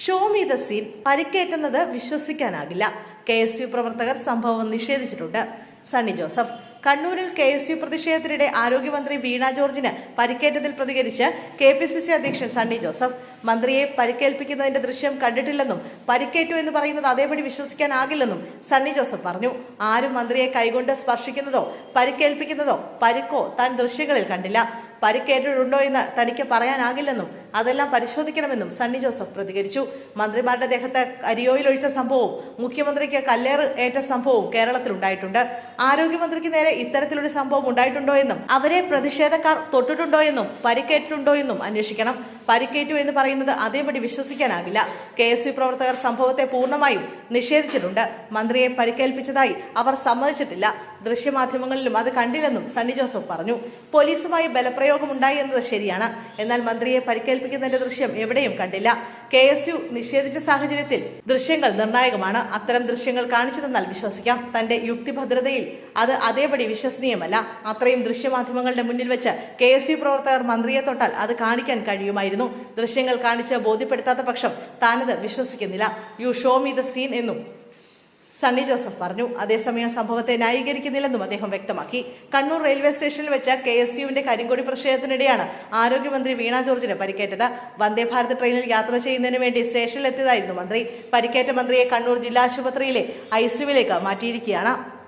Show me the scene. പരിക്കേറ്റുന്നത് വിശ്വസിക്കാനാകില്ല. KSU പ്രവർത്തകർ സംഭവം നിഷേധിച്ചിട്ടുണ്ട്. സണ്ണി ജോസഫ്. കണ്ണൂരിൽ KSU പ്രതിഷേധത്തിനിടെ ആരോഗ്യമന്ത്രി വീണ ജോർജിന് പരിക്കേറ്റതിൽ പ്രതികരിച്ച് KPCC അധ്യക്ഷൻ സണ്ണി ജോസഫ് മന്ത്രിയെ പരിക്കേൽപ്പിക്കുന്നതിന്റെ ദൃശ്യം കണ്ടിട്ടില്ലെന്നും പരിക്കേറ്റു എന്ന് പറയുന്നത് അതേപടി വിശ്വസിക്കാനാകില്ലെന്നും സണ്ണി ജോസഫ് പറഞ്ഞു. ആരും മന്ത്രിയെ കൈകൊണ്ട് സ്പർശിക്കുന്നതോ പരിക്കേൽപ്പിക്കുന്നതോ പരിക്കോ താൻ ദൃശ്യങ്ങളിൽ കണ്ടില്ല. പരിക്കേറ്റിട്ടുണ്ടോ എന്ന് തനിക്ക് പറയാനാകില്ലെന്നും അതെല്ലാം പരിശോധിക്കണമെന്നും സണ്ണി ജോസഫ് പ്രതികരിച്ചു. മന്ത്രിമാരുടെ ദേഹത്ത് കരിയോയിൽ ഒഴിച്ച സംഭവവും മുഖ്യമന്ത്രിക്ക് കല്ലേറ് ഏറ്റ സംഭവവും കേരളത്തിലുണ്ടായിട്ടുണ്ട്. ആരോഗ്യമന്ത്രിക്ക് നേരെ ഇത്തരത്തിലൊരു സംഭവം ഉണ്ടായിട്ടുണ്ടോ എന്നും അവരെ പ്രതിഷേധക്കാർ തൊട്ടിട്ടുണ്ടോ എന്നും പരിക്കേറ്റിട്ടുണ്ടോ എന്നും അന്വേഷിക്കണം. പരിക്കേറ്റു എന്ന് പറയുന്നത് അതേപടി വിശ്വസിക്കാനാകില്ല. KSU പ്രവർത്തകർ സംഭവത്തെ പൂർണ്ണമായും നിഷേധിച്ചിട്ടുണ്ട്. മന്ത്രിയെ പരിക്കേൽപ്പിച്ചതായി അവർ സമ്മതിച്ചിട്ടില്ല. ദൃശ്യമാധ്യമങ്ങളിലും അത് കണ്ടില്ലെന്നും സണ്ണി ജോസഫ് പറഞ്ഞു. പോലീസുമായി ബലപ്രയോഗമുണ്ടായി എന്നത് ശരിയാണ്. എന്നാൽ മന്ത്രിയെ പരിക്കേൽപ്പിക്കുന്നതിന്റെ ദൃശ്യം എവിടെയും കണ്ടില്ല. KSU നിഷേധിച്ച സാഹചര്യത്തിൽ ദൃശ്യങ്ങൾ നിർണായകമാണ്. അത്തരം ദൃശ്യങ്ങൾ കാണിച്ചു തന്നാൽ വിശ്വസിക്കാം. തന്റെ യുക്തിഭദ്രതയിൽ അത് അതേപടി വിശ്വസനീയമല്ല. അത്രയും ദൃശ്യമാധ്യമങ്ങളുടെ മുന്നിൽ വെച്ച് KSU പ്രവർത്തകർ മന്ത്രിയെ തൊട്ടാൽ അത് കാണിക്കാൻ കഴിയുമായിരുന്നു. ദൃശ്യങ്ങൾ കാണിച്ച് ബോധ്യപ്പെടുത്താത്ത പക്ഷം താനത് വിശ്വസിക്കുന്നില്ല. You show me the scene എന്നും സണ്ണി ജോസഫ് പറഞ്ഞു. അതേസമയം സംഭവത്തെ ന്യായീകരിക്കുന്നില്ലെന്നും അദ്ദേഹം വ്യക്തമാക്കി. കണ്ണൂർ റെയിൽവേ സ്റ്റേഷനിൽ വെച്ച KSUവിന്റെ കരിങ്കൊടി പ്രതിഷേധത്തിനിടെയാണ് ആരോഗ്യമന്ത്രി വീണ ജോർജിന് പരിക്കേറ്റത്. വന്ദേ ഭാരത് ട്രെയിനിൽ യാത്ര ചെയ്യുന്നതിന് വേണ്ടി സ്റ്റേഷനിലെത്തിയതായിരുന്നു മന്ത്രി. പരിക്കേറ്റ മന്ത്രിയെ കണ്ണൂർ ജില്ലാ ആശുപത്രിയിലെ ICUവിലേക്ക് മാറ്റിയിരിക്കുകയാണ്.